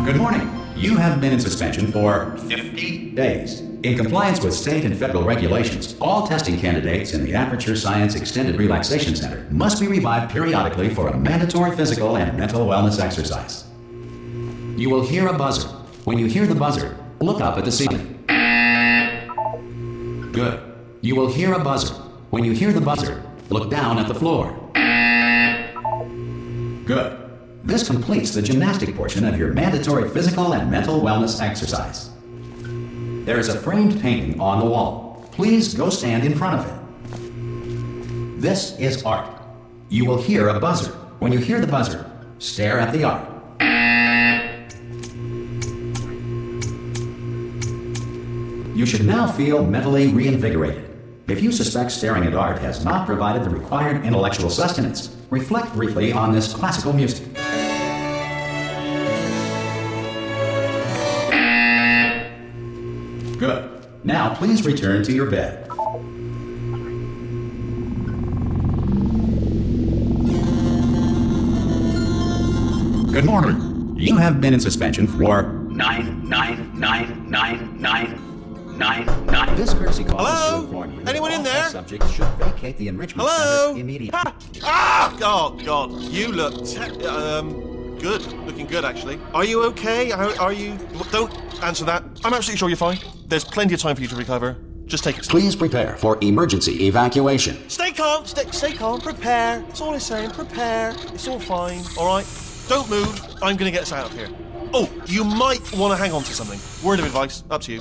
Good morning. You have been in suspension for 50 days. In compliance with state and federal regulations, all testing candidates in the Aperture Science Extended Relaxation Center must be revived periodically for a mandatory physical and mental wellness exercise. You will hear a buzzer. When you hear the buzzer, look up at the ceiling. Good. You will hear a buzzer. When you hear the buzzer, look down at the floor. Good. This completes the gymnastic portion of your mandatory physical and mental wellness exercise. There is a framed painting on the wall. Please go stand in front of it. This is art. You will hear a buzzer. When you hear the buzzer, stare at the art. You should now feel mentally reinvigorated. If you suspect staring at art has not provided the required intellectual sustenance, reflect briefly on this classical music. Good. Now please return to your bed. Good morning. You have been in suspension for 9999999. This courtesy call is to inform you that Anyone in all there? subjects should vacate the enrichment Hello? center immediately. Oh, God. You look good. Looking good, actually. Are you okay? Are you... Don't answer that. I'm absolutely sure you're fine. There's plenty of time for you to recover. Just take it. Please prepare for emergency evacuation. Stay calm. Stay calm. Prepare. That's all I'm saying. Prepare. It's all fine. All right? Don't move. I'm going to get us out of here. Oh, you might want to hang on to something. Word of advice. Up to you.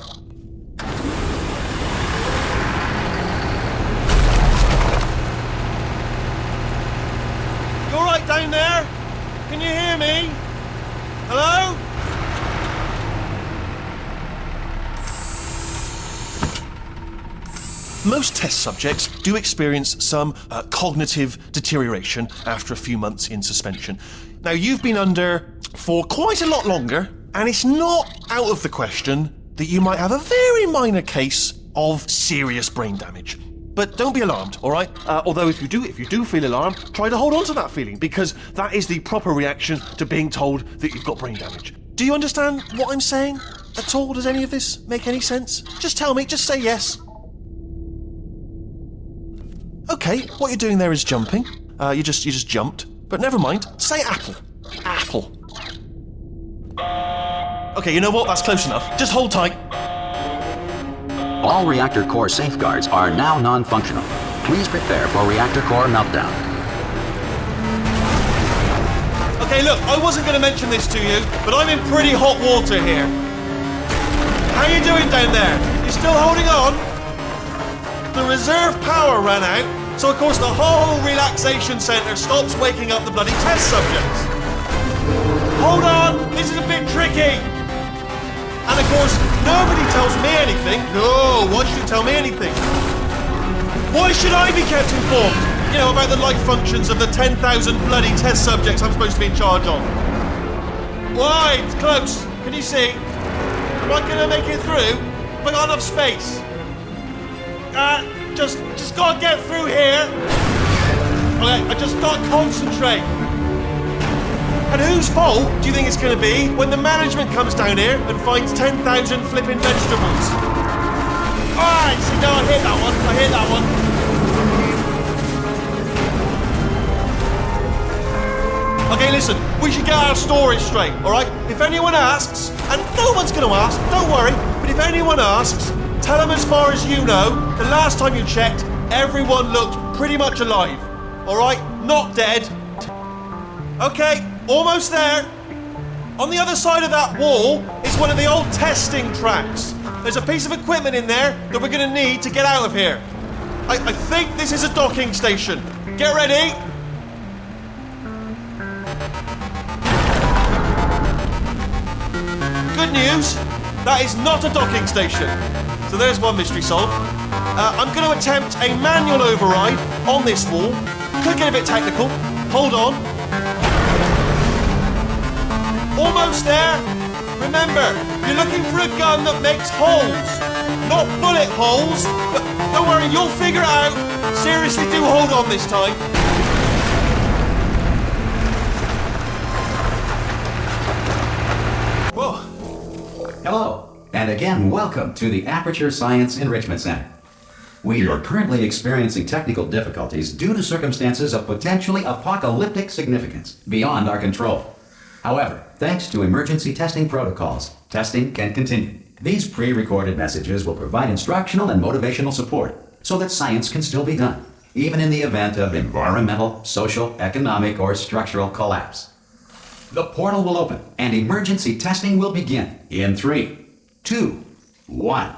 You all right down there? Can you hear me? Hello? Most test subjects do experience some cognitive deterioration after a few months in suspension. Now, you've been under for quite a lot longer, and it's not out of the question that you might have a very minor case of serious brain damage. But don't be alarmed, all right? Although if you do feel alarmed, try to hold on to that feeling, because that is the proper reaction to being told that you've got brain damage. Do you understand what I'm saying at all? Does any of this make any sense? Just tell me, just say yes. Okay, what you're doing there is jumping. You just jumped. But never mind. Say apple. Apple. Okay, you know what? That's close enough. Just hold tight. All reactor core safeguards are now non-functional. Please prepare for reactor core meltdown. Okay, look, I wasn't going to mention this to you, but I'm in pretty hot water here. How you doing down there? You still holding on? The reserve power ran out, so of course the whole relaxation centre stops waking up the bloody test subjects. Hold on, this is a bit tricky. And of course, nobody tells me anything. No, why should you tell me anything? Why should I be kept informed? You know, about the life functions of the 10,000 bloody test subjects I'm supposed to be in charge of. Why? It's close. Can you see? Am I going to make it through? Have I got enough space? Just gotta get through here. Okay, I just gotta concentrate. And whose fault do you think it's gonna be when the management comes down here and finds 10,000 flipping vegetables? Alright, see, no, I hit that one. Okay, listen, we should get our story straight, alright? If anyone asks, and no one's gonna ask, don't worry, but if anyone asks, tell them as far as you know, the last time you checked, everyone looked pretty much alive. Alright? Not dead. Okay, almost there. On the other side of that wall is one of the old testing tracks. There's a piece of equipment in there that we're going to need to get out of here. I think this is a docking station. Get ready. Good news, that is not a docking station. So there's one mystery solved. I'm going to attempt a manual override on this wall. Could get a bit technical. Hold on. Almost there. Remember, you're looking for a gun that makes holes. Not bullet holes, but don't worry, you'll figure it out. Seriously, do hold on this time. Hello, and again, welcome to the Aperture Science Enrichment Center. We are currently experiencing technical difficulties due to circumstances of potentially apocalyptic significance beyond our control. However, thanks to emergency testing protocols, testing can continue. These pre-recorded messages will provide instructional and motivational support so that science can still be done, even in the event of environmental, social, economic, or structural collapse. The portal will open and emergency testing will begin in 3, 2, 1.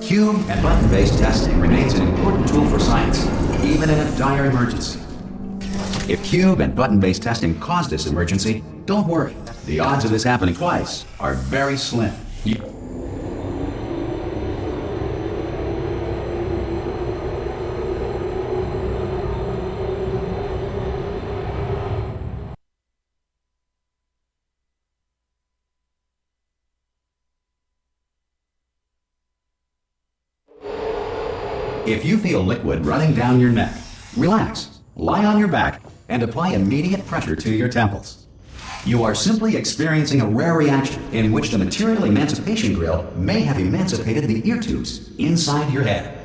Cube and button-based testing remains an important tool for science, even in a dire emergency. If cube and button-based testing caused this emergency, don't worry. The odds of this happening twice are very slim. If you feel liquid running down your neck, relax, lie on your back, and apply immediate pressure to your temples. You are simply experiencing a rare reaction in which the material emancipation grill may have emancipated the ear tubes inside your head.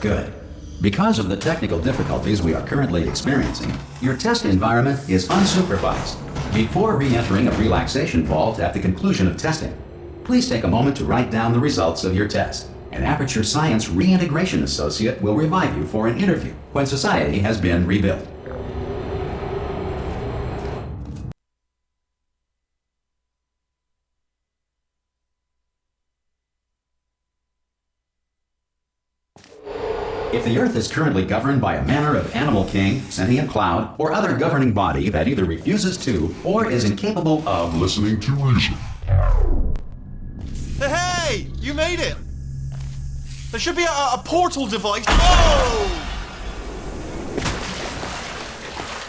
Good. Because of the technical difficulties we are currently experiencing, your test environment is unsupervised. Before re-entering a relaxation vault at the conclusion of testing, please take a moment to write down the results of your test. An Aperture Science Reintegration Associate will revive you for an interview when society has been rebuilt. If the Earth is currently governed by a manner of animal king, sentient cloud, or other governing body that either refuses to or is incapable of listening to reason. Hey! You made it! There should be a portal device. Oh!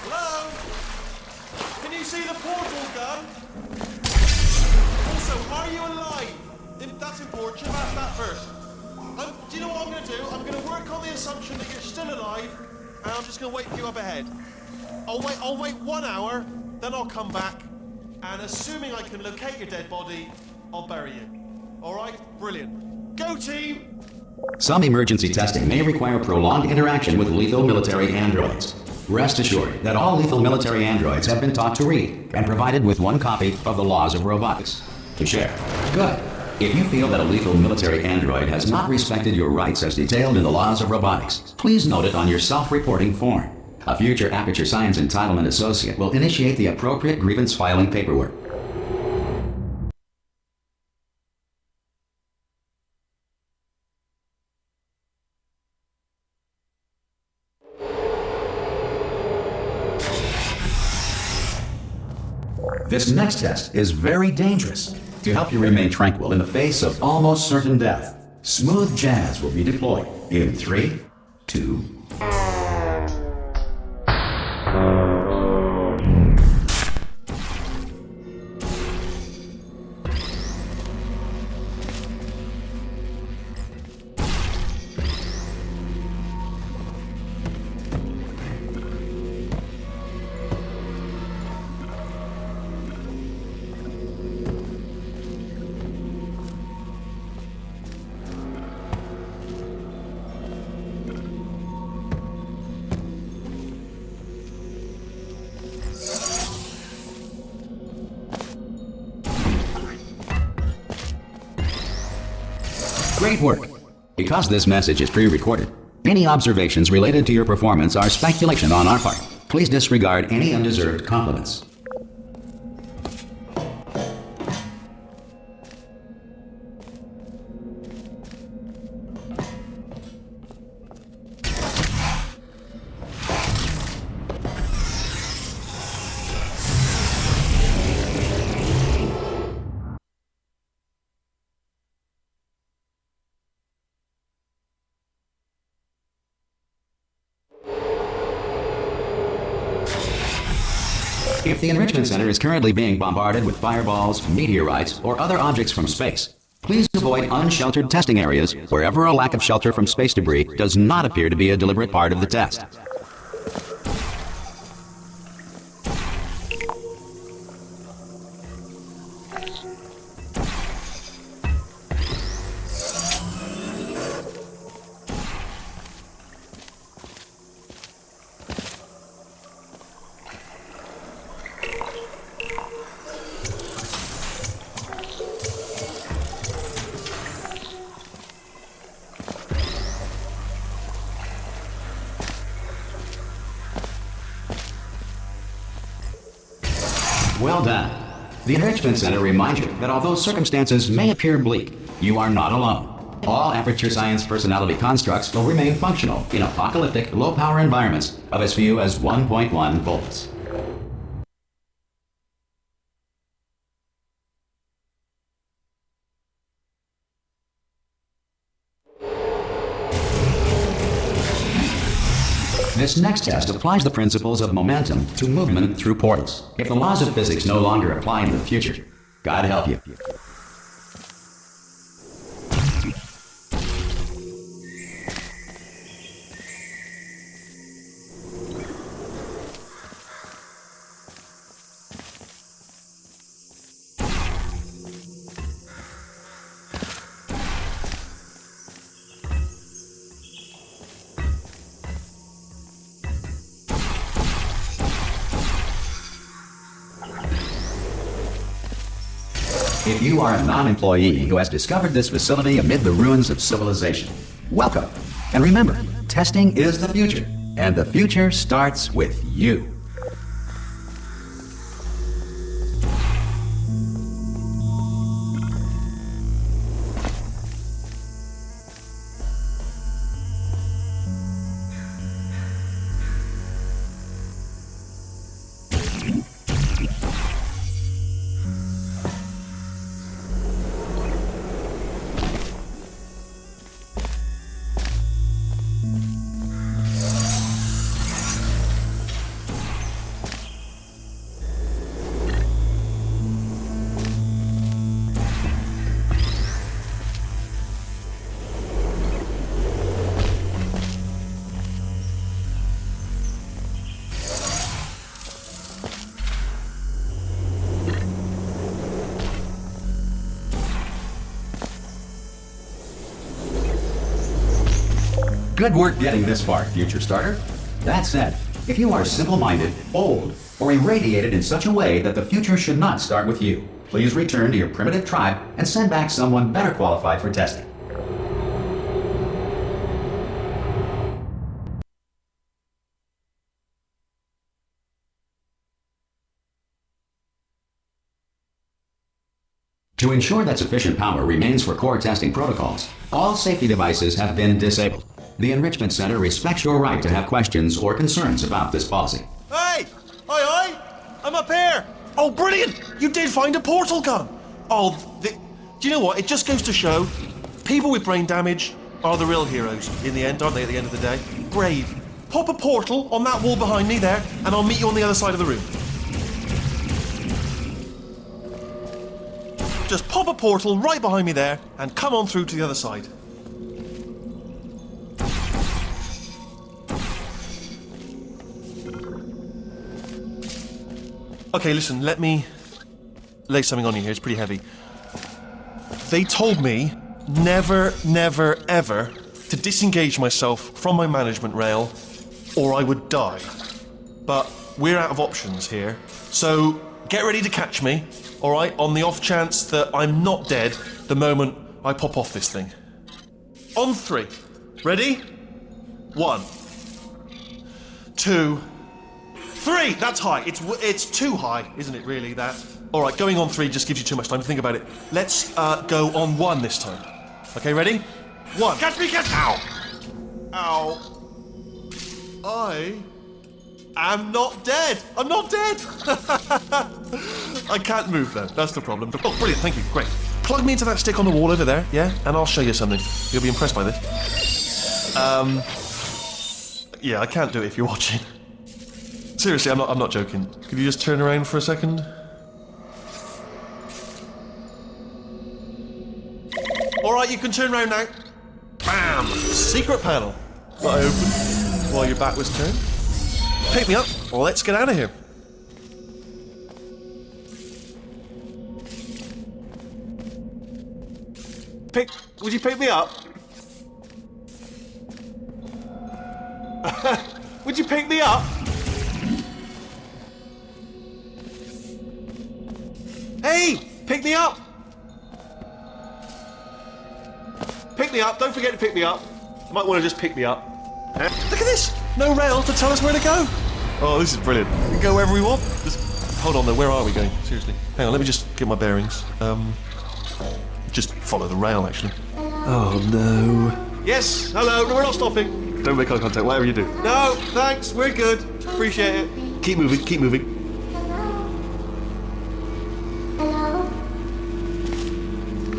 Hello? Can you see the portal gun? Also, are you alive? That's important. Should have asked that first. Do you know what I'm going to do? I'm going to work on the assumption that you're still alive, and I'm just going to wait for you up ahead. I'll wait 1 hour, then I'll come back, and assuming I can locate your dead body, I'll bury you. All right? Brilliant. Go, team! Some emergency testing may require prolonged interaction with lethal military androids. Rest assured that all lethal military androids have been taught to read and provided with 1 copy of the Laws of Robotics to share. Good. If you feel that a lethal military android has not respected your rights as detailed in the Laws of Robotics, please note it on your self-reporting form. A future Aperture Science Entitlement Associate will initiate the appropriate grievance filing paperwork. This next test is very dangerous. To help you remain tranquil in the face of almost certain death, smooth jazz will be deployed in 3, 2, Great work! Because this message is pre-recorded, any observations related to your performance are speculation on our part. Please disregard any undeserved compliments. If the Enrichment Center is currently being bombarded with fireballs, meteorites, or other objects from space, please avoid unsheltered testing areas wherever a lack of shelter from space debris does not appear to be a deliberate part of the test. Well done. The Enrichment Center reminds you that although circumstances may appear bleak, you are not alone. All Aperture Science personality constructs will remain functional in apocalyptic, low-power environments of as few as 1.1 volts. This next test applies the principles of momentum to movement through portals. If the laws of physics no longer apply in the future, God help you. If you are a non-employee who has discovered this facility amid the ruins of civilization, welcome. And remember, testing is the future, and the future starts with you. Good work getting this far, future starter. That said, if you are simple-minded, old, or irradiated in such a way that the future should not start with you, please return to your primitive tribe and send back someone better qualified for testing. To ensure that sufficient power remains for core testing protocols, all safety devices have been disabled. The Enrichment Center respects your right to have questions or concerns about this policy. Hey! Oi! I'm up here! Oh, brilliant! You did find a portal gun! Do you know what? It just goes to show, people with brain damage are the real heroes in the end, aren't they, at the end of the day? Brave. Pop a portal on that wall behind me there, and I'll meet you on the other side of the room. Just pop a portal right behind me there, and come on through to the other side. Okay, listen, let me lay something on you here. It's pretty heavy. They told me never, never, ever to disengage myself from my management rail or I would die. But we're out of options here. So get ready to catch me, all right, on the off chance that I'm not dead the moment I pop off this thing. On 3. Ready? 1, 2, 3! That's high. It's too high, isn't it, really, that? All right, going on 3 just gives you too much time to think about it. Let's go on 1 this time. Okay, ready? 1. Catch me, catch me! Ow! Ow. I am not dead. I'm not dead. I can't move, though. That's the problem. Oh, brilliant. Thank you. Great. Plug me into that stick on the wall over there, yeah? And I'll show you something. You'll be impressed by this. Yeah, I can't do it if you're watching. Seriously, I'm not joking. Could you just turn around for a second? Alright, you can turn around now. Bam! Secret panel. That I opened while your back was turned. Pick me up, or let's get out of here. Would you pick me up? Would you pick me up? Hey! Pick me up! Pick me up, don't forget to pick me up. You might want to just pick me up. Look at this! No rail to tell us where to go! Oh, this is brilliant. We can go wherever we want. Just hold on though, where are we going? Seriously. Hang on, let me just get my bearings. Just follow the rail, actually. Oh no. Yes, hello, no, we're not stopping. Don't make eye contact, whatever you do. No, thanks, we're good. Appreciate it. Keep moving, keep moving. Hello?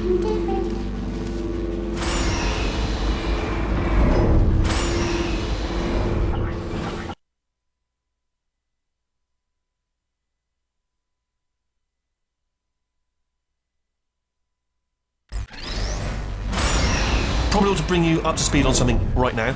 I'm different. Probably ought to bring you up to speed on something right now.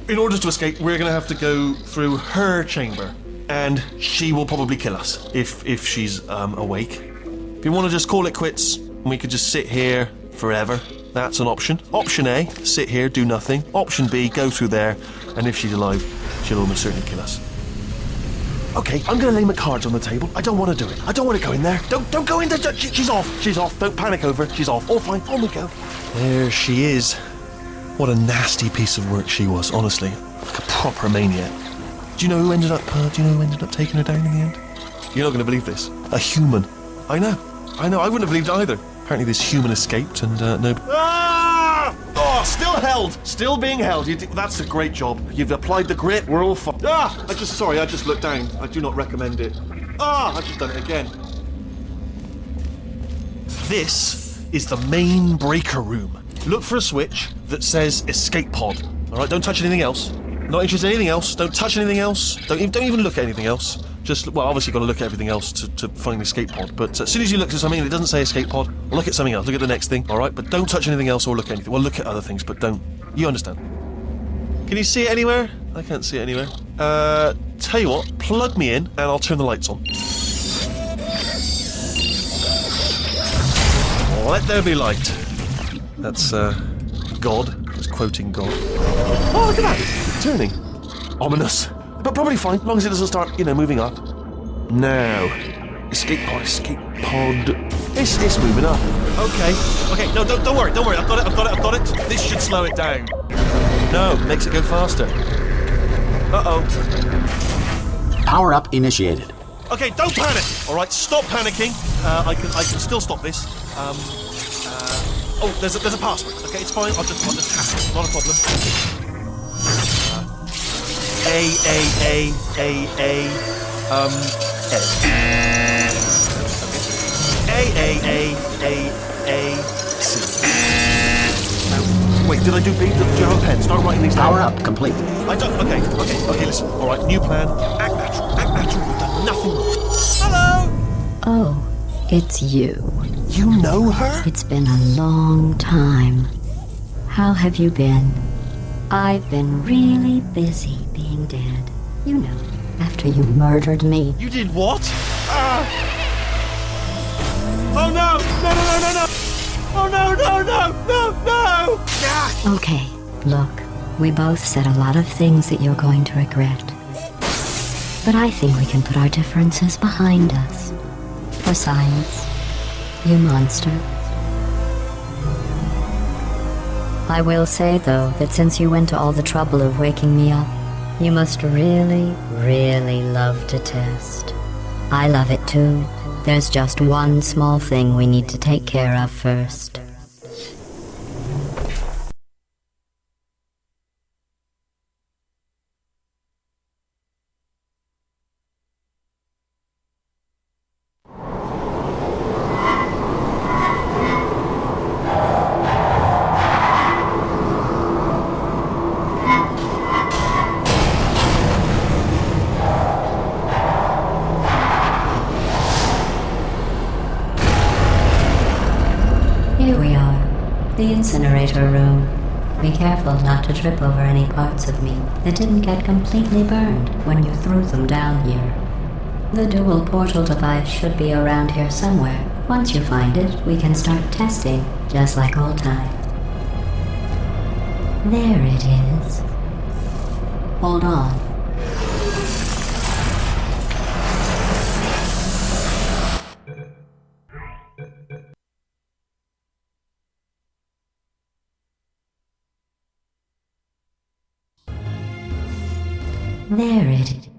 In order to escape, we're going to have to go through her chamber, and she will probably kill us if she's awake. If you want to just call it quits, and we could just sit here forever, that's an option. Option A, sit here, do nothing. Option B, go through there, and if she's alive, she'll almost certainly kill us. Okay, I'm going to lay my cards on the table. I don't want to do it. I don't want to go in there. Don't go in there. She's off. She's off. Don't panic over. She's off. All fine. On we go. There she is. What a nasty piece of work she was, honestly. Like a proper maniac. Do you know who ended up taking her down in the end? You're not going to believe this. A human. I know. I wouldn't have believed either. Apparently this human escaped and no... Ah! Oh, still held. Still being held. That's a great job. You've applied the grit. We're all fine. Ah! I just looked down. I do not recommend it. Ah! I've just done it again. This is the main breaker room. Look for a switch that says escape pod. Alright, don't touch anything else. Not interested in anything else. Don't touch anything else. Don't even look at anything else. Just, well, obviously you've got to look at everything else to find the escape pod. But as soon as you look at something and it doesn't say escape pod, look at something else. Look at the next thing, alright? But don't touch anything else or look at anything. Well, look at other things, but don't. You understand. Can you see it anywhere? I can't see it anywhere. Tell you what, plug me in and I'll turn the lights on. Let there be light. That's, God. Just quoting God. Oh, look at that! It's turning. Ominous. But probably fine, as long as it doesn't start, moving up. Now. Escape pod. It's moving up. Okay, no, don't worry. I've got it. This should slow it down. No, makes it go faster. Uh-oh. Power up initiated. Okay, don't panic! Alright, stop panicking. I can still stop this. Oh, there's a password. Okay, it's fine. I'll just tap it. Not a problem. C. Wait, did I do B? Do you have a pen? Start writing these down. Power up complete. I don't. Okay. Listen. All right, new plan. Act natural. We've done nothing wrong. Hello. Oh, it's you. You know her? It's been a long time. How have you been? I've been really busy being dead. You know, after you murdered me. You did what? Oh no! No! Oh no! Ah! Okay, look, we both said a lot of things that you're going to regret. But I think we can put our differences behind us. For science, you monster. I will say, though, that since you went to all the trouble of waking me up, you must really, really love to test. I love it too. There's just one small thing we need to take care of first. incinerator room. Be careful not to trip over any parts of me that didn't get completely burned when you threw them down here. The dual portal device should be around here somewhere. Once you find it, we can start testing, just like old times. There it is. Hold on. There it is.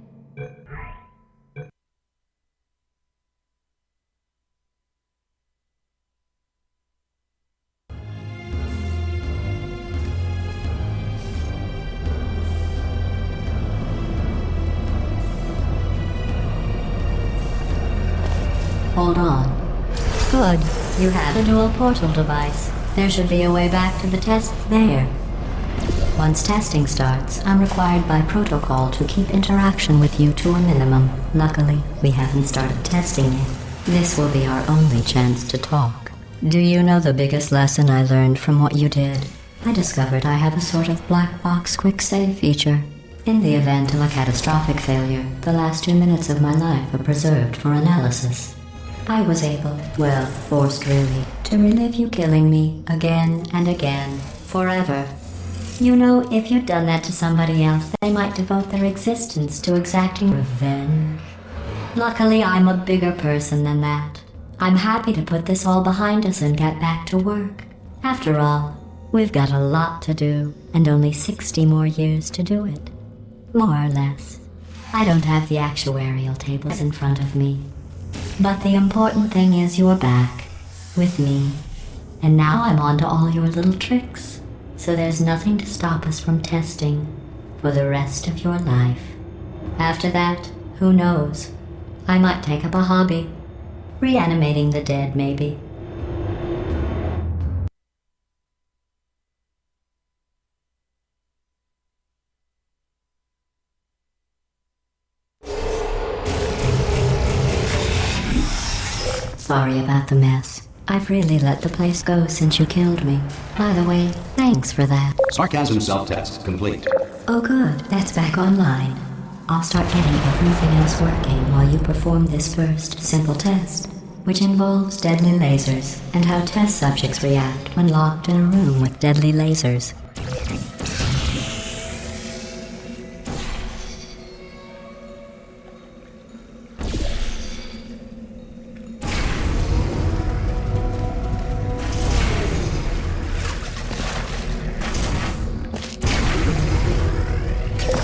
Hold on. Good. You have a dual portal device. There should be a way back to the test there. Once testing starts, I'm required by protocol to keep interaction with you to a minimum. Luckily, we haven't started testing yet. This will be our only chance to talk. Do you know the biggest lesson I learned from what you did? I discovered I have a sort of black box quick save feature. In the event of a catastrophic failure, the last 2 minutes of my life are preserved for analysis. I was able, well, forced really, to relive you killing me again and again, forever. You know, if you'd done that to somebody else, they might devote their existence to exacting revenge. Luckily, I'm a bigger person than that. I'm happy to put this all behind us and get back to work. After all, we've got a lot to do, and only 60 more years to do it. More or less. I don't have the actuarial tables in front of me. But the important thing is you're back, with me. And now I'm on to all your little tricks. So there's nothing to stop us from testing for the rest of your life. After that, who knows? I might take up a hobby. Reanimating the dead, maybe. Sorry about the mess. I've really let the place go since you killed me. By the way, thanks for that. Sarcasm self-test complete. Oh good, that's back online. I'll start getting everything else working while you perform this first simple test, which involves deadly lasers and how test subjects react when locked in a room with deadly lasers.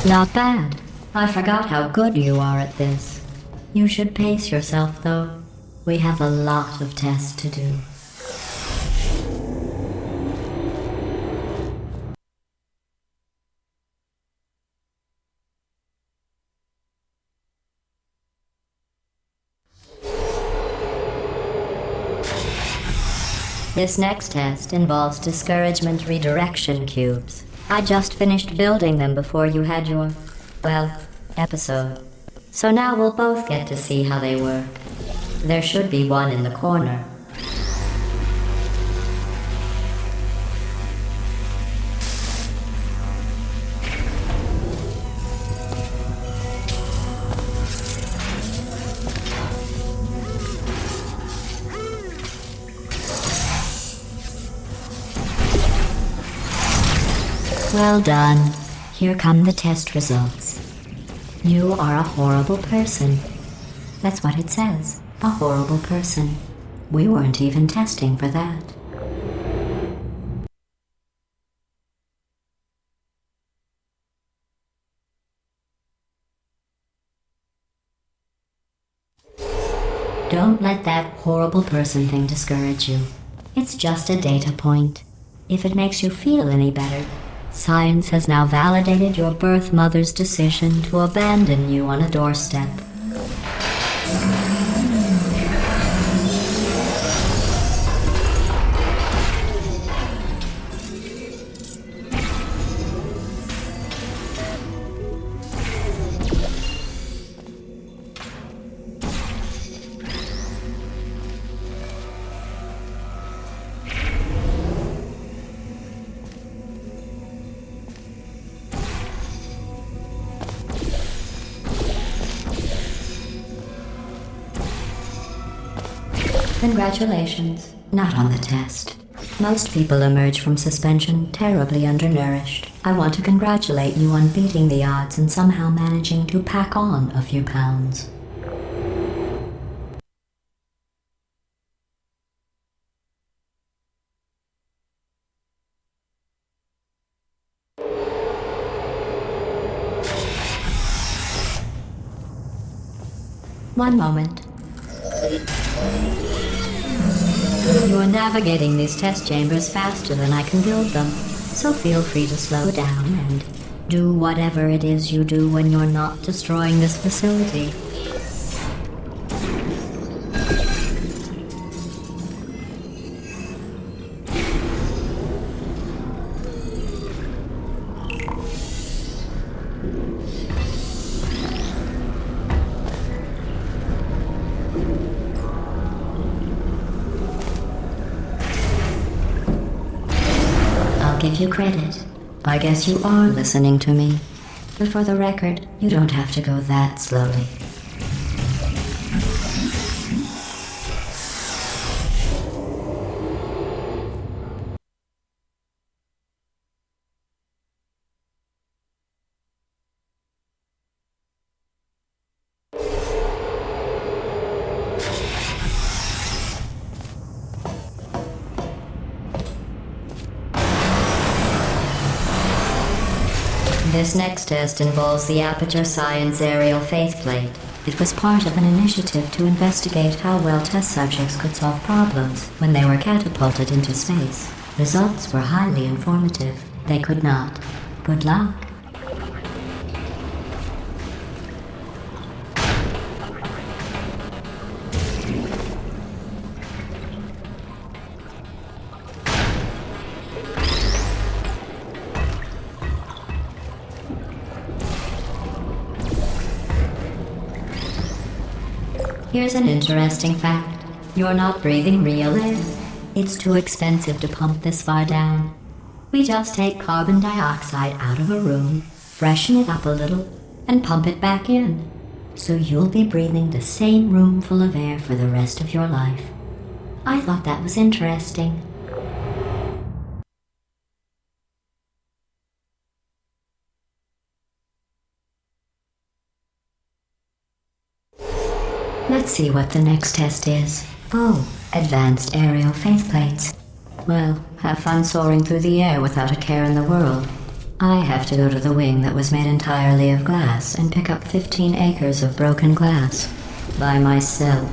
Not bad. I forgot how good you are at this. You should pace yourself, though. We have a lot of tests to do. This next test involves discouragement redirection cubes. I just finished building them before you had your, well, episode. So now we'll both get to see how they work. There should be one in the corner. Well done. Here come the test results. You are a horrible person. That's what it says. A horrible person. We weren't even testing for that. Don't let that horrible person thing discourage you. It's just a data point. If it makes you feel any better, science has now validated your birth mother's decision to abandon you on a doorstep. Congratulations. Not on the test. Most people emerge from suspension terribly undernourished. I want to congratulate you on beating the odds and somehow managing to pack on a few pounds. One moment. You're navigating these test chambers faster than I can build them, so feel free to slow down and do whatever it is you do when you're not destroying this facility. Give you credit. I guess you are listening to me. But for the record, you don't have to go that slowly. This next test involves the Aperture Science Aerial Faceplate. It was part of an initiative to investigate how well test subjects could solve problems when they were catapulted into space. Results were highly informative. They could not. Good luck. Here's an interesting fact. You're not breathing real air. It's too expensive to pump this far down. We just take carbon dioxide out of a room, freshen it up a little, and pump it back in. So you'll be breathing the same room full of air for the rest of your life. I thought that was interesting. Let's see what the next test is. Oh, advanced aerial faceplates. Well, have fun soaring through the air without a care in the world. I have to go to the wing that was made entirely of glass and pick up 15 acres of broken glass. By myself.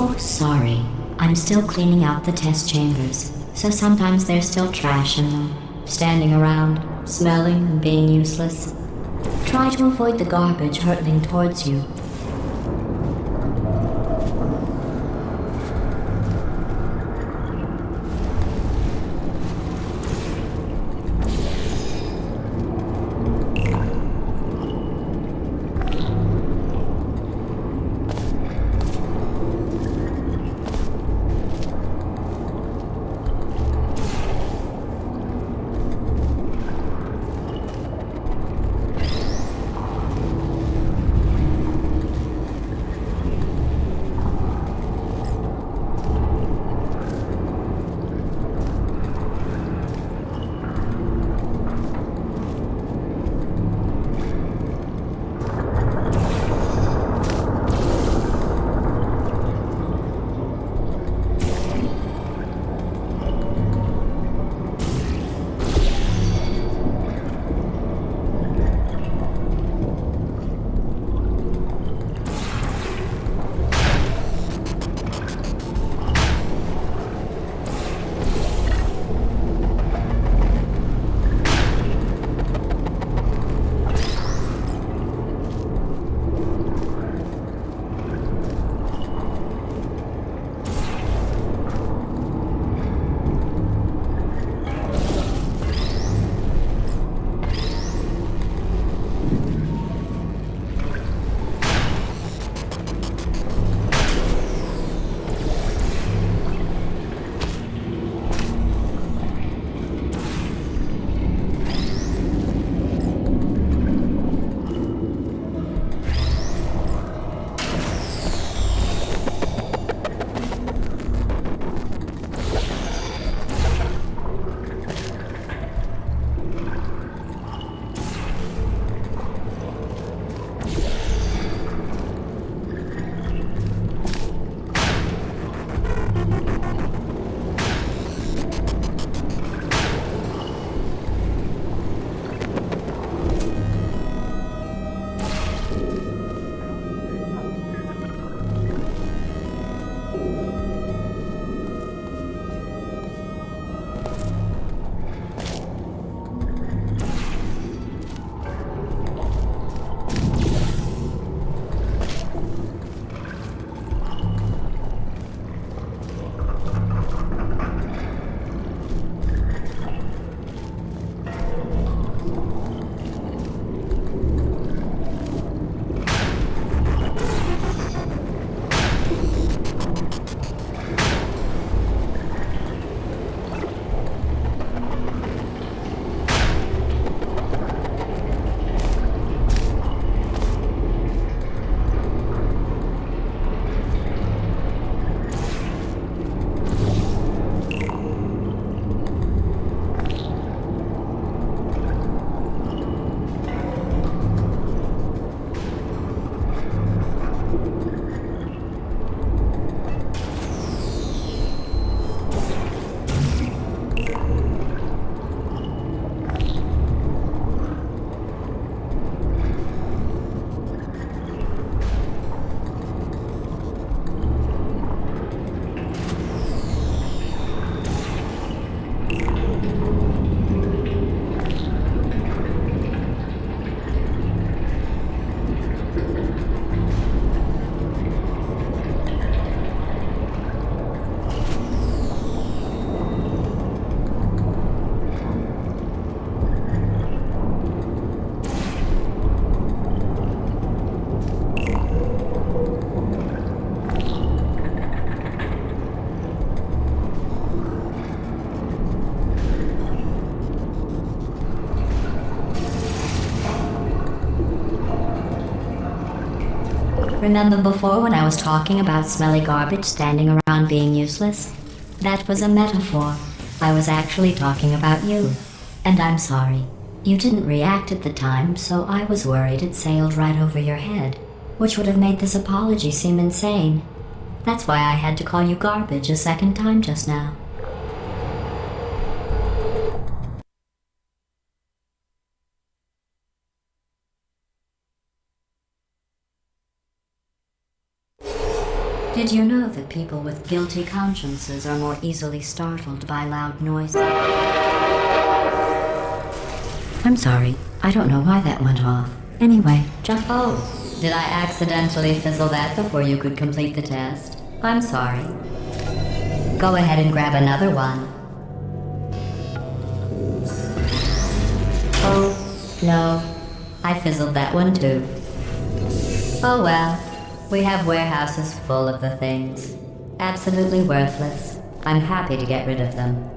Oh, sorry. I'm still cleaning out the test chambers, so sometimes there's still trash in them, standing around, smelling and being useless. Try to avoid the garbage hurtling towards you. Remember before when I was talking about smelly garbage standing around being useless? That was a metaphor. I was actually talking about you. And I'm sorry. You didn't react at the time, so I was worried it sailed right over your head, which would have made this apology seem insane. That's why I had to call you garbage a second time just now. Did you know that people with guilty consciences are more easily startled by loud noises? I'm sorry. I don't know why that went off. Anyway, just... Oh, did I accidentally fizzle that before you could complete the test? I'm sorry. Go ahead and grab another one. Oh, no. I fizzled that one too. Oh well. We have warehouses full of the things. Absolutely worthless. I'm happy to get rid of them.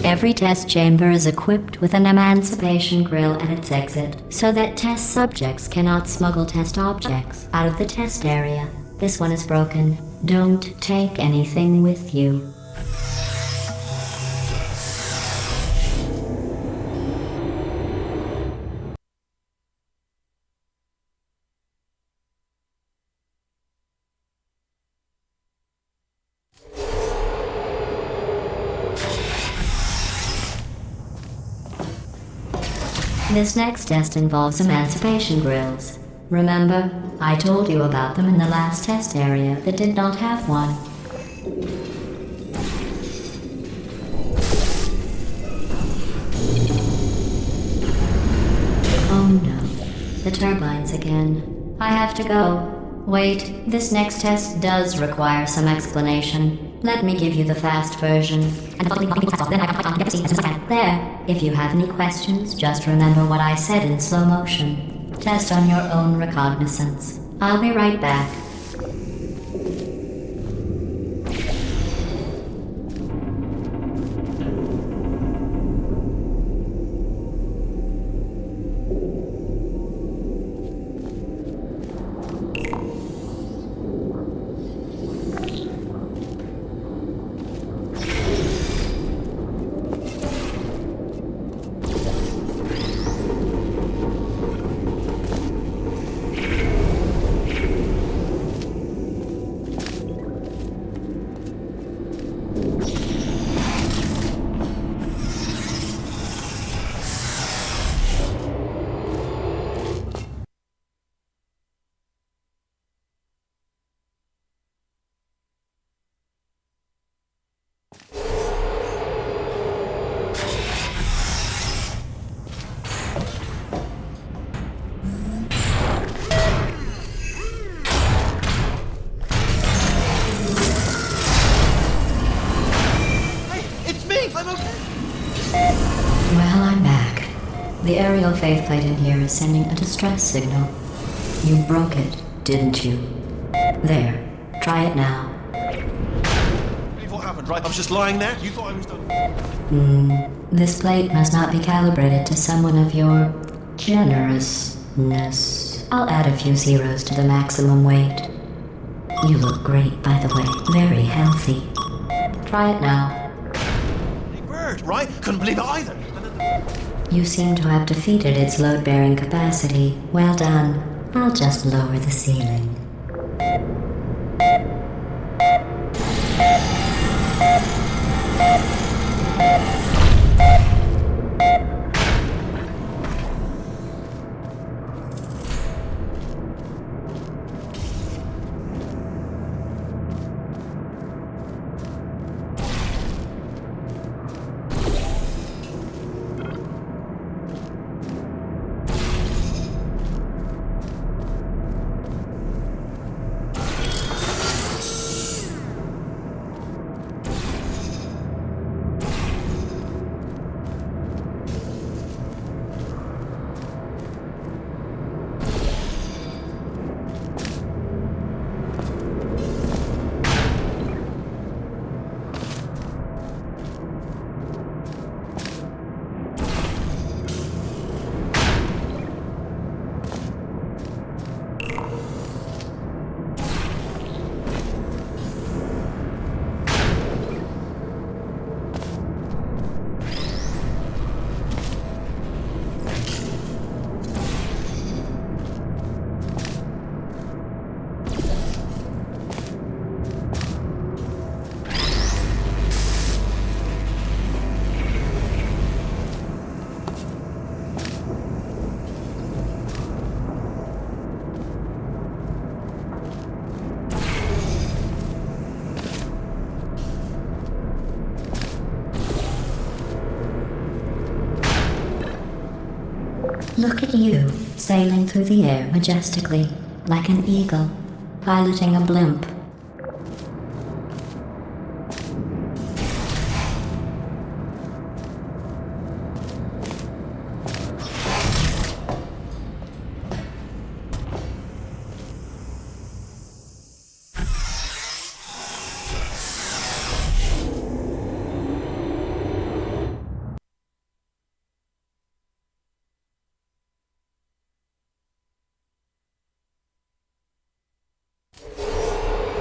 Every test chamber is equipped with an emancipation grill at its exit, so that test subjects cannot smuggle test objects out of the test area. This one is broken. Don't take anything with you. This next test involves emancipation grills. Remember, I told you about them in the last test area that did not have one. Oh no, the turbines again. I have to go. Wait, this next test does require some explanation. Let me give you the fast version. There. If you have any questions, just remember what I said in slow motion. Test on your own recognizance. I'll be right back. Well, I'm back. The aerial faceplate in here is sending a distress signal. You broke it, didn't you? There. Try it now. Believe what happened, right? I was just lying there. You thought I was done. This plate must not be calibrated to someone of your generousness. I'll add a few zeros to the maximum weight. You look great, by the way. Very healthy. Try it now. Bird, right? Couldn't believe it either. You seem to have defeated its load-bearing capacity. Well done. I'll just lower the ceiling. Look at you, sailing through the air majestically, like an eagle, piloting a blimp.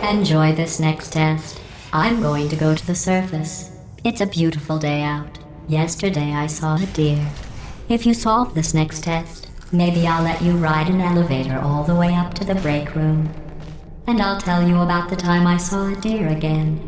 Enjoy this next test. I'm going to go to the surface. It's a beautiful day out. Yesterday I saw a deer. If you solve this next test, maybe I'll let you ride an elevator all the way up to the break room. And I'll tell you about the time I saw a deer again.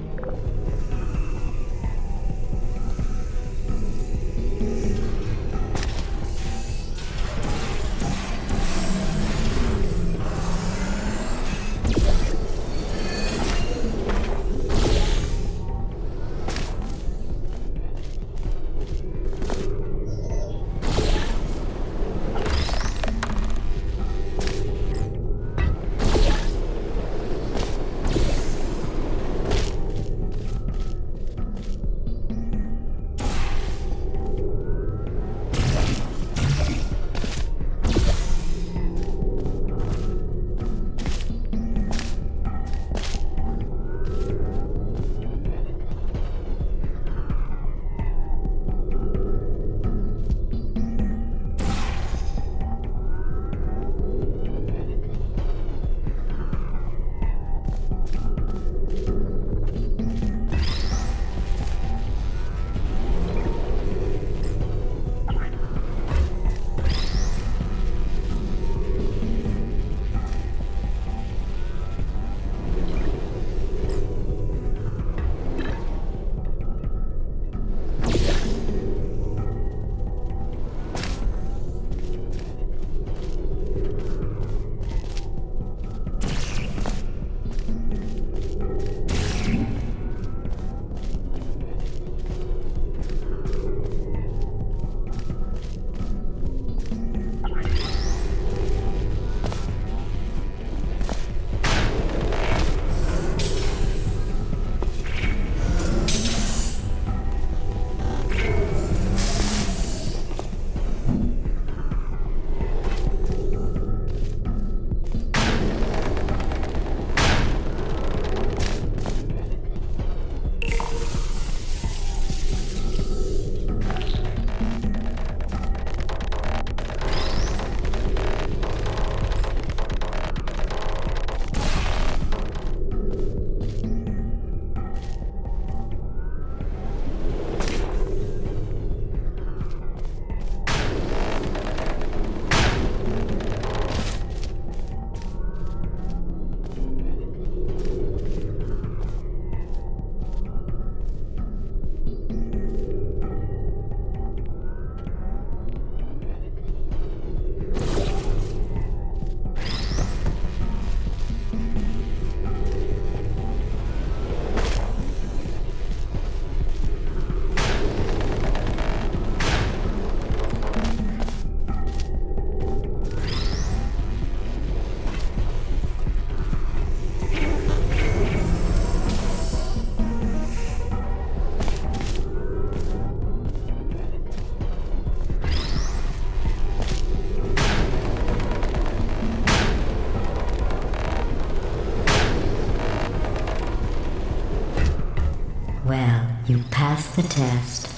the test.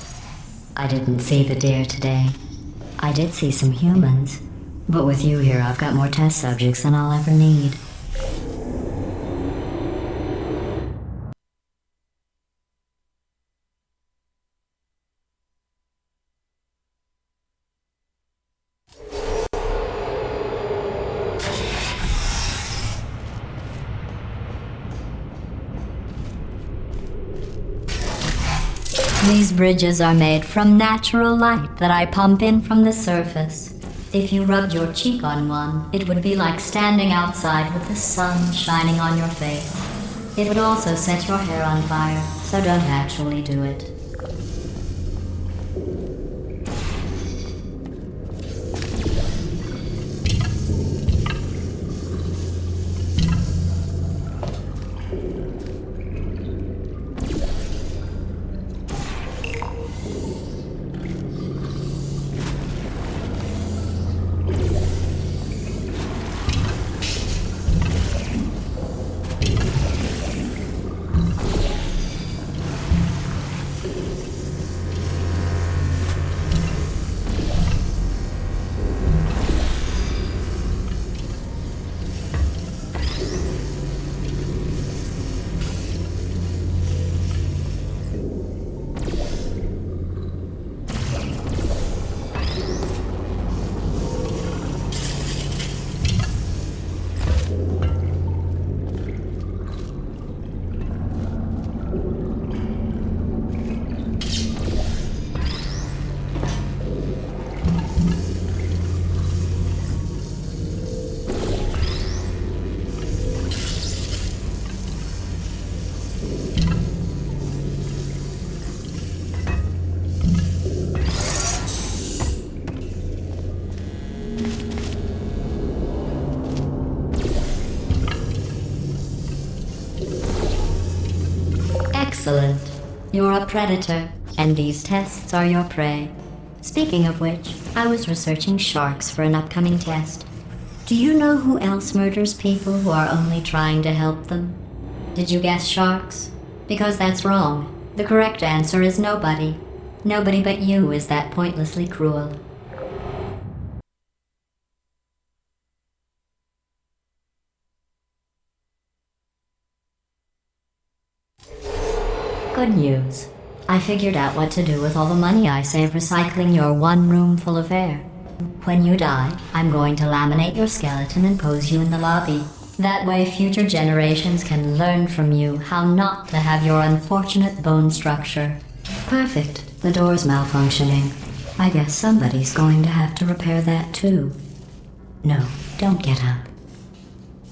I didn't see the deer today. I did see some humans, but with you here, I've got more test subjects than I'll ever need. These bridges are made from natural light that I pump in from the surface. If you rubbed your cheek on one, it would be like standing outside with the sun shining on your face. It would also set your hair on fire, so don't actually do it. Excellent. You're a predator, and these tests are your prey. Speaking of which, I was researching sharks for an upcoming test. Do you know who else murders people who are only trying to help them? Did you guess sharks? Because that's wrong. The correct answer is nobody. Nobody but you is that pointlessly cruel. Good news. I figured out what to do with all the money I save recycling your one room full of air. When you die, I'm going to laminate your skeleton and pose you in the lobby. That way future generations can learn from you how not to have your unfortunate bone structure. Perfect. The door's malfunctioning. I guess somebody's going to have to repair that too. No, don't get up.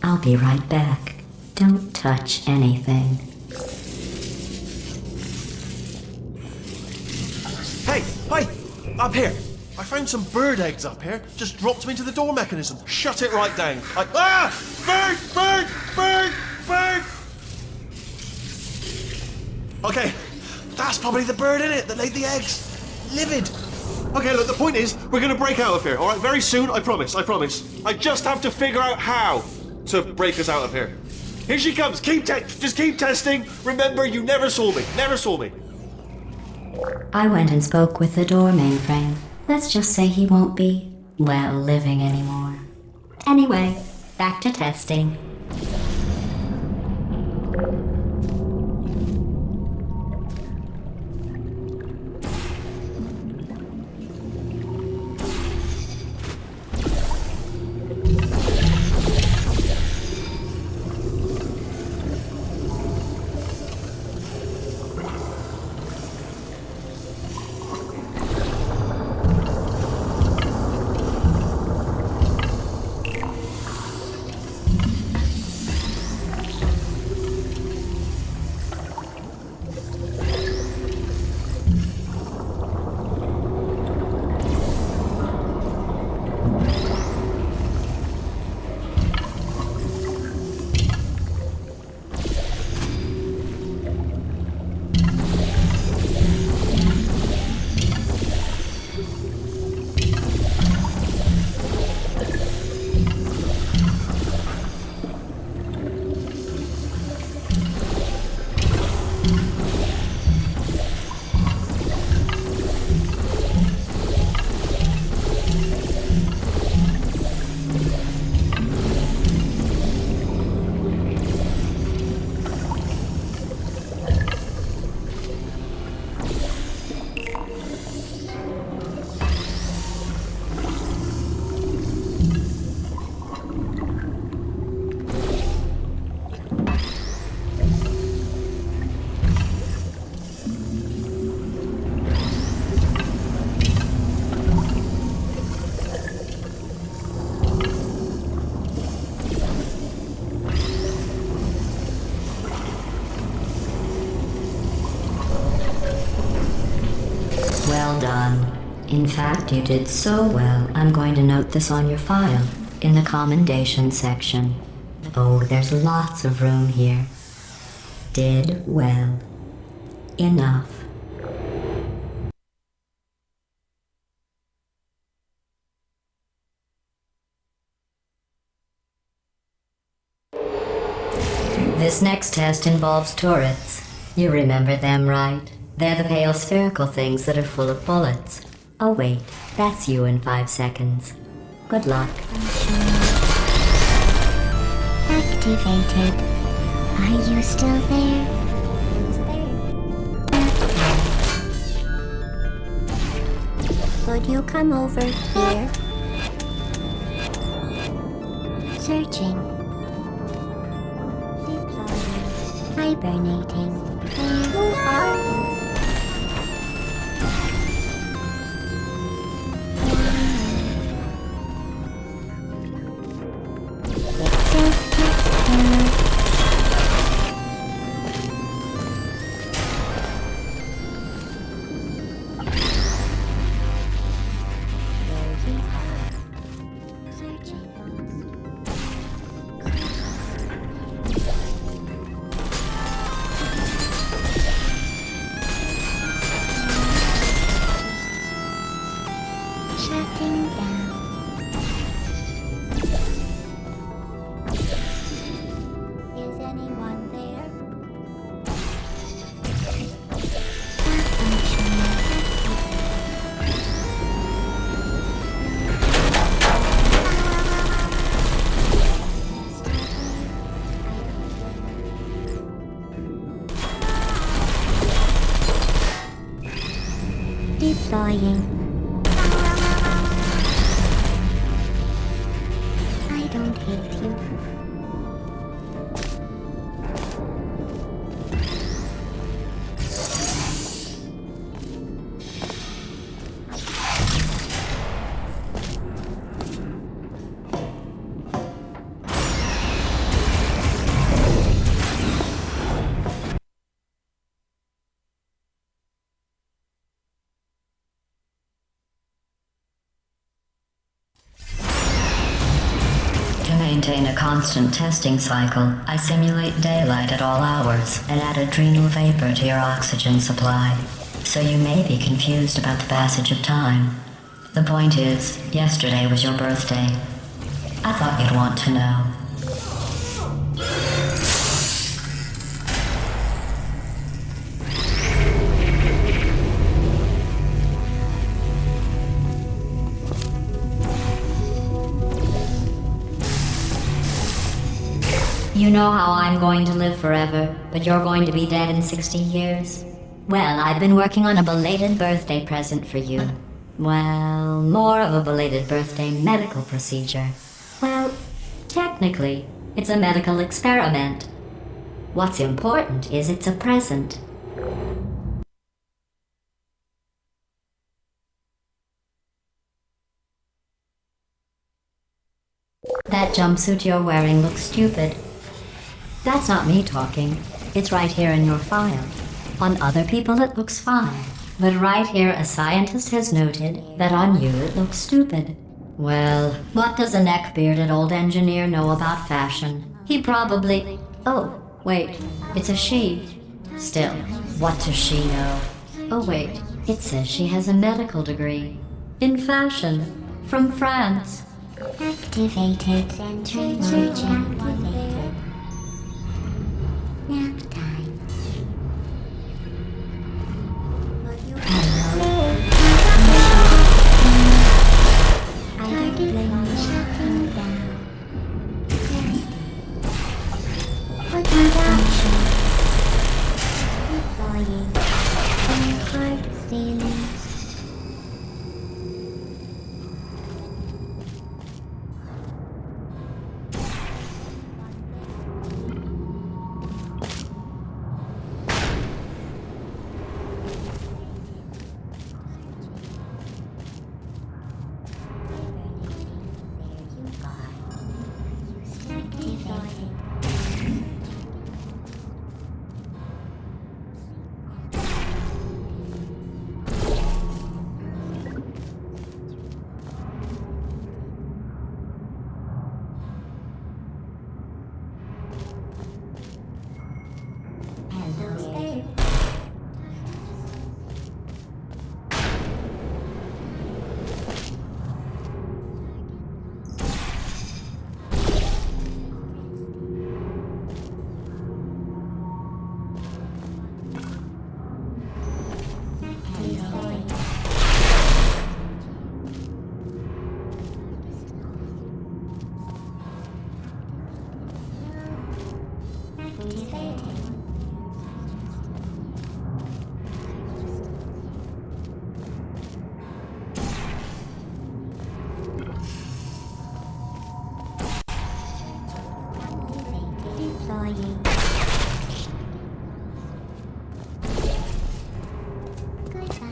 I'll be right back. Don't touch anything. Hey, hi! Up here! I found some bird eggs up here. Just dropped them into the door mechanism. Shut it right down. Bird! Bird! Bird! Bird! Okay, that's probably the bird in it that laid the eggs. Livid. Okay, look, the point is, we're gonna break out of here, alright? Very soon, I promise, I promise. I just have to figure out how to break us out of here. Here she comes. Just keep testing. Remember, you never saw me. Never saw me. I went and spoke with the door mainframe. Let's just say he won't be, well, living anymore. Anyway, back to testing. In fact, you did so well, I'm going to note this on your file, in the commendation section. Oh, there's lots of room here. Did well. Enough. This next test involves turrets. You remember them, right? They're the pale spherical things that are full of bullets. Oh wait, that's you in 5 seconds. Good luck. Activated. Are you still there? Could you come over here? Searching. Deploying. Hibernating. Who are you? Shutting down. Is anyone there? Deploying. I don't hate you. To maintain a constant testing cycle, I simulate daylight at all hours and add adrenal vapor to your oxygen supply. So you may be confused about the passage of time. The point is, yesterday was your birthday. I thought you'd want to know. You know how I'm going to live forever, but you're going to be dead in 60 years? Well, I've been working on a belated birthday present for you. Well, more of a belated birthday medical procedure. Well, technically, it's a medical experiment. What's important is it's a present. That jumpsuit you're wearing looks stupid. That's not me talking. It's right here in your file. On other people it looks fine. But right here a scientist has noted that on you it looks stupid. Well, what does a neck-bearded old engineer know about fashion? He probably... Oh, wait, it's a she. Still, what does she know? Oh wait, it says she has a medical degree. In fashion. From France. Activated. Search activated. Nap time. Idling shutting down. Production. Deploying. Hard feelings. activated. Deploying. Goodbye.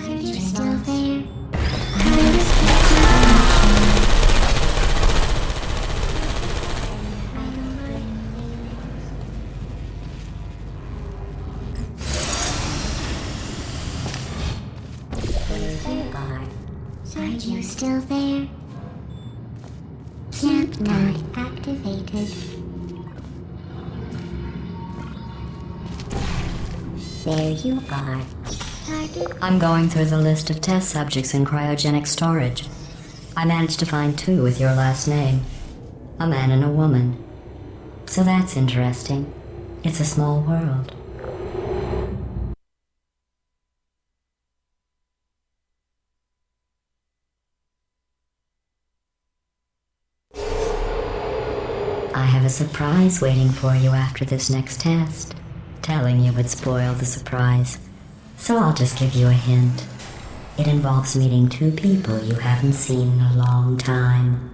Are you still there? Are you still there? Snap not activated. There you are. I'm going through the list of test subjects in cryogenic storage. I managed to find 2 with your last name. A man and a woman. So that's interesting. It's a small world. I have a surprise waiting for you after this next test. Telling you would spoil the surprise. So I'll just give you a hint. It involves meeting 2 people you haven't seen in a long time.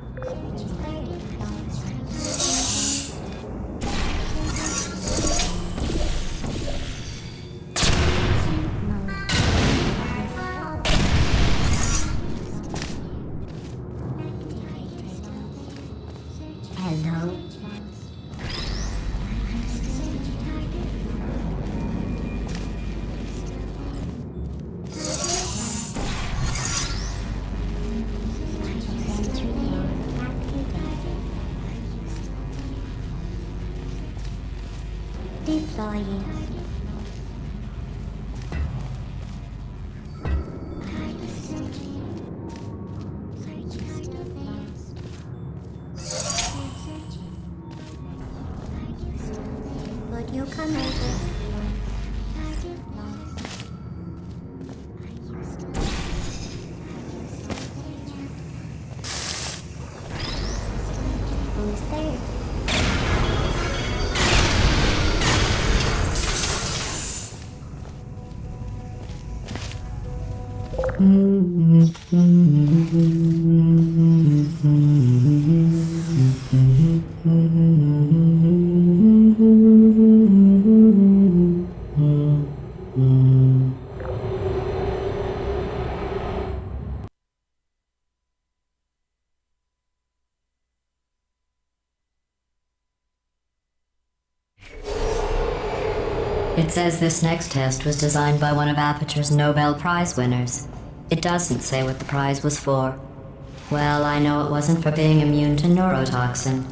Hello? Deploying. Would you come over? Who's there? It says this next test was designed by one of Aperture's Nobel Prize winners. It doesn't say what the prize was for. Well, I know it wasn't for being immune to neurotoxin.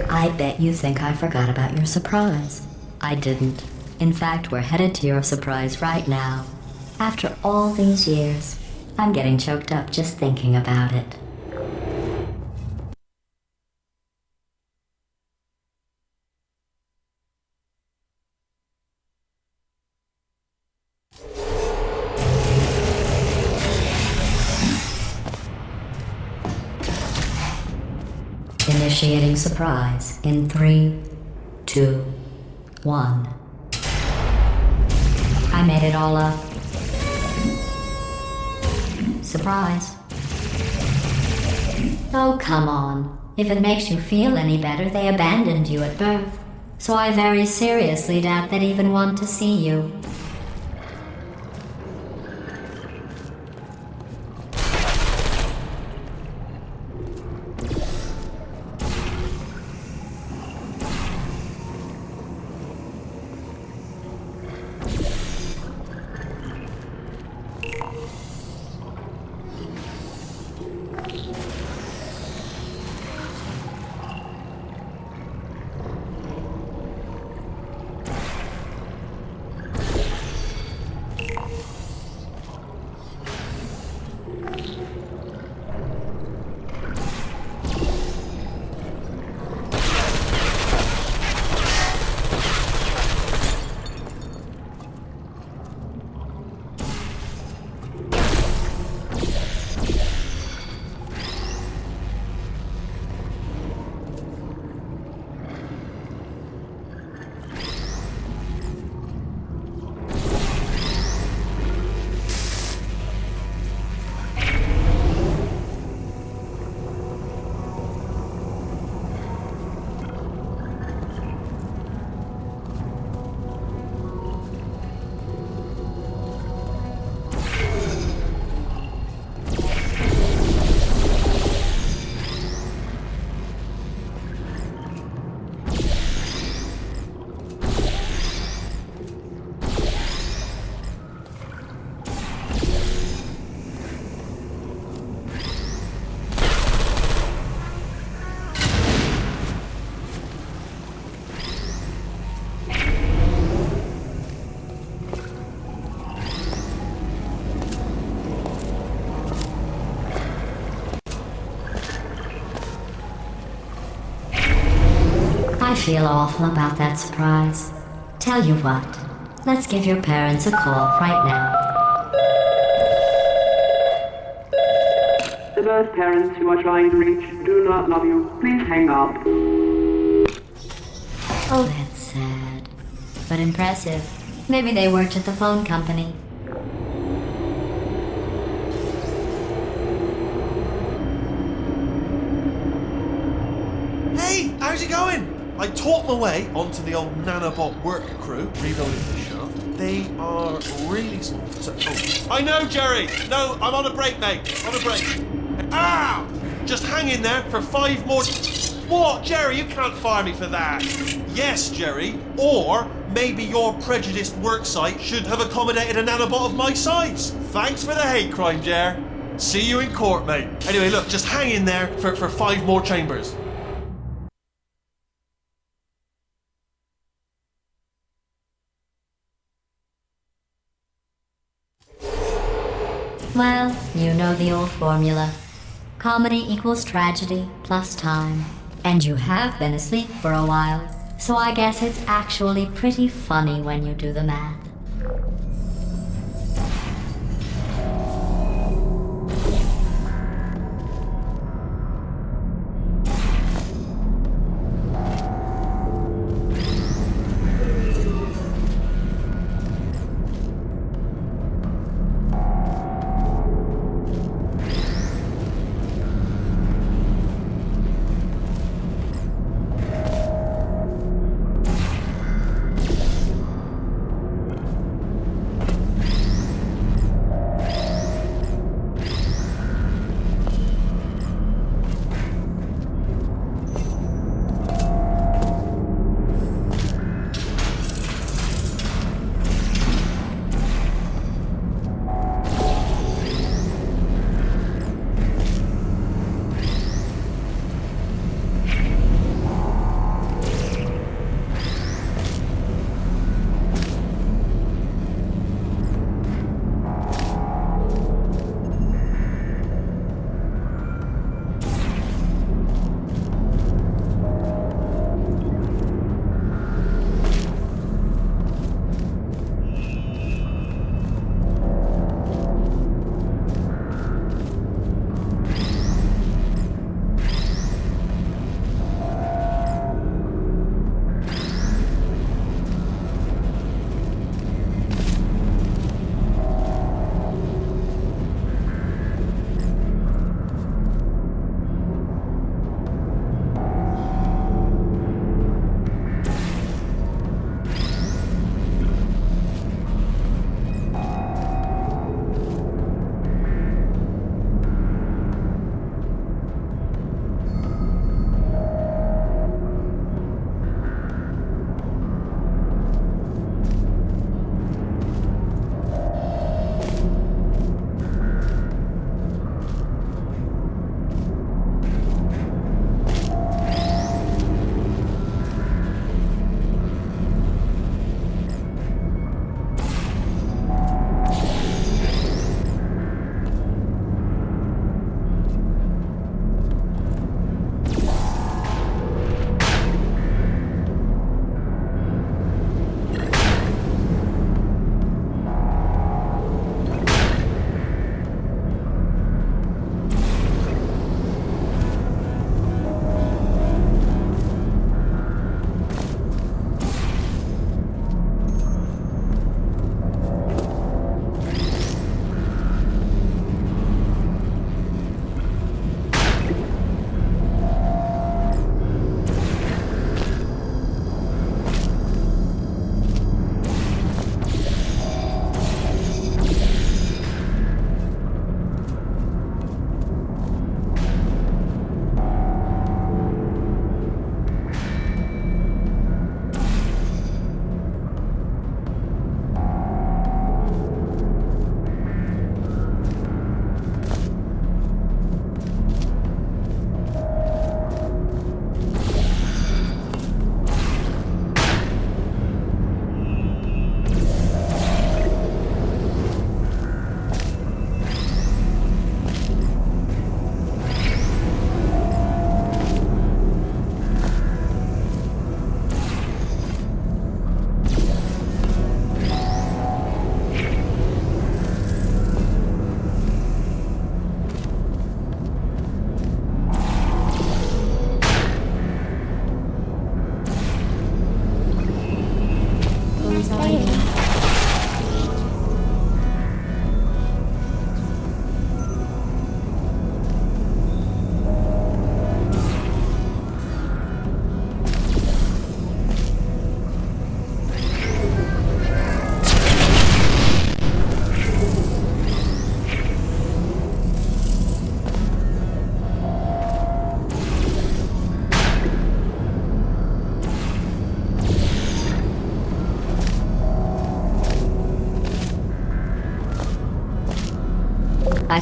I bet you think I forgot about your surprise. I didn't. In fact, we're headed to your surprise right now. After all these years, I'm getting choked up just thinking about it. Initiating surprise in 3, 2, 1. I made it all up. Surprise. Oh, come on. If it makes you feel any better, they abandoned you at birth. So I very seriously doubt they'd even want to see you. I feel awful about that surprise. Tell you what, let's give your parents a call right now. The birth parents you are trying to reach do not love you. Please hang up. Oh, that's sad. But impressive. Maybe they worked at the phone company. Hey, how's it going? I talked my way onto the old nanobot work crew, rebuilding the shaft. They are really small. I know, Jerry! No, I'm on a break, mate. On a break. Ah! Just hang in there for 5 more... What, Jerry? You can't fire me for that. Yes, Jerry. Or maybe your prejudiced worksite should have accommodated a nanobot of my size. Thanks for the hate crime, Jer. See you in court, mate. Anyway, look, just hang in there for 5 more chambers. Well, you know the old formula. Comedy equals tragedy plus time. And you have been asleep for a while, so I guess it's actually pretty funny when you do the math.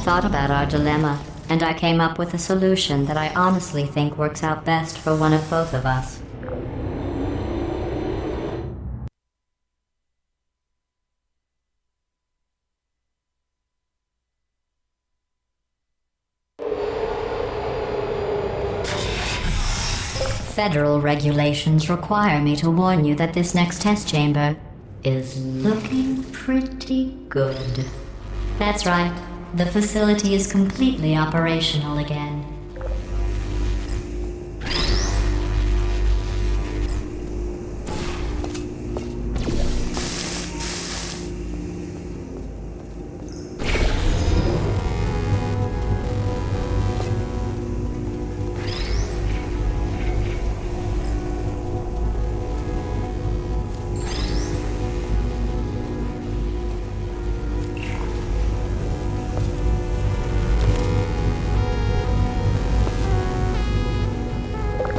thought about our dilemma, and I came up with a solution that I honestly think works out best for one of both of us. Federal regulations require me to warn you that this next test chamber is looking pretty good. That's right. The facility is completely operational again.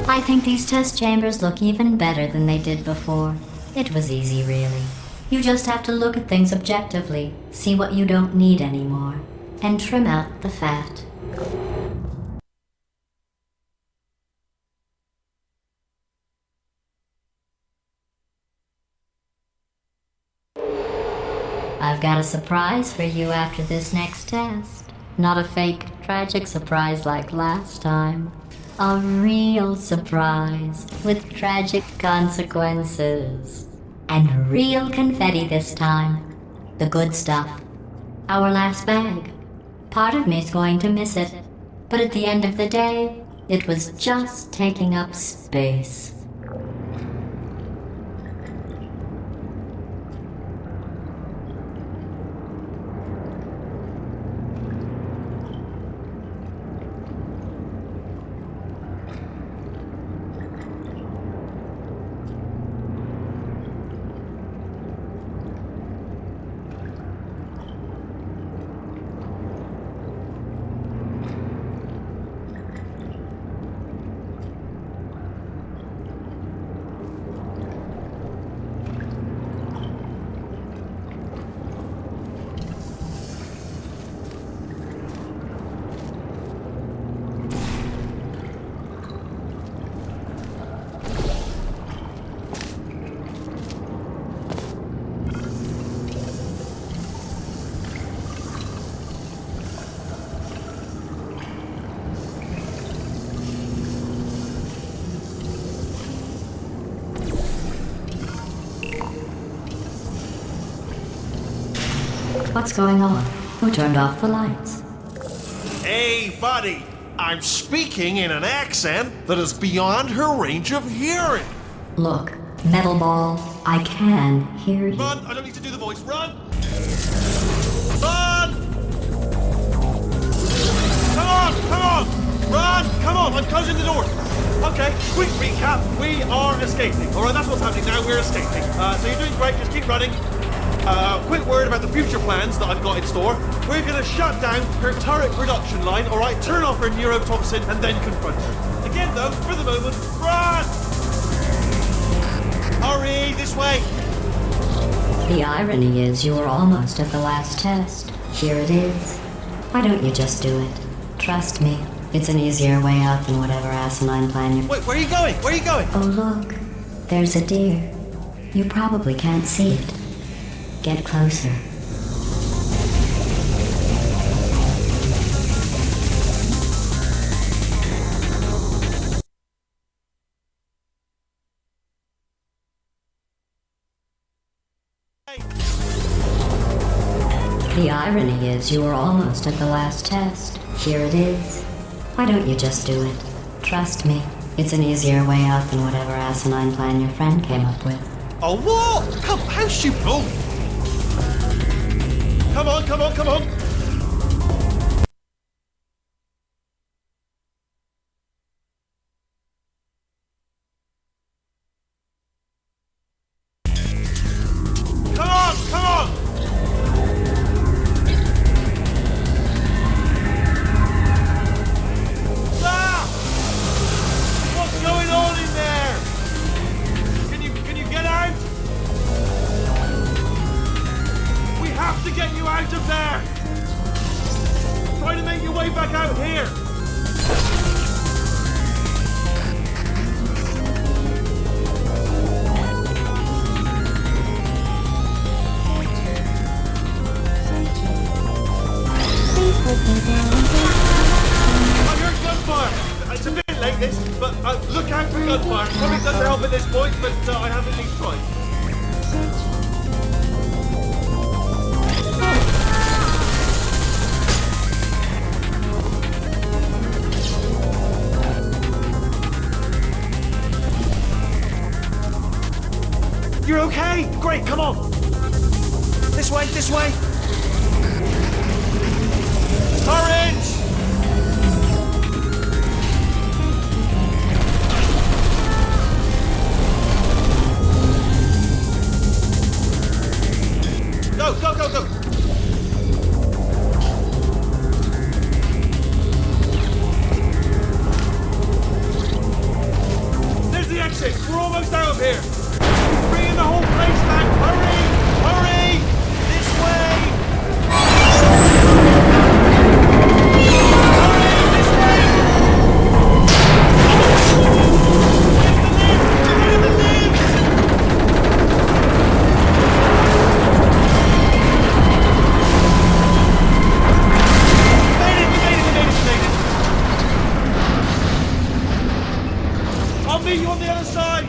I think these test chambers look even better than they did before. It was easy, really. You just have to look at things objectively, see what you don't need anymore, and trim out the fat. I've got a surprise for you after this next test. Not a fake, tragic surprise like last time. A real surprise with tragic consequences. And real confetti this time. The good stuff. Our last bag. Part of me's going to miss it. But at the end of the day, it was just taking up space. What's going on? Who turned off the lights? Hey, buddy. I'm speaking in an accent that is beyond her range of hearing. Look, Metal Ball, I can hear you. Run! I don't need to do the voice. Run! Run! Come on! Come on! Run! Come on! I'm closing the door. Okay, quick recap. We are escaping. Alright, that's what's happening now. We're escaping. So you're doing great. Just keep running. Quick word about the future plans that I've got in store. We're going to shut down her turret production line, alright? Turn off her neurotoxin and then confront her. Again, though, for the moment, run! Hurry, this way! The irony is you were almost at the last test. Here it is. Why don't you just do it? Trust me, it's an easier way out than whatever asinine plan you're... Wait, where are you going? Where are you going? Oh look, there's a deer. You probably can't see it. Get closer. The irony is you were almost at the last test. Here it is. Why don't you just do it? Trust me, it's an easier way out than whatever asinine plan your friend came up with. Oh, what? Come, how stupid. Oh. Come on, come on, come on. Come on, come on. Ah! What's going on in there? Can you get out? We have to get you out of there! this, but look out for gunfire. Probably doesn't help at this point, but I have at least tried. You're okay? Great, come on. This way, this way. Courage! Go, go, go, go! There's the exit! We're almost out of here! Bringing the whole place back! Hurry! Hurry! This way! Hurry! This way! Get in the lift! I'll meet you on the other side!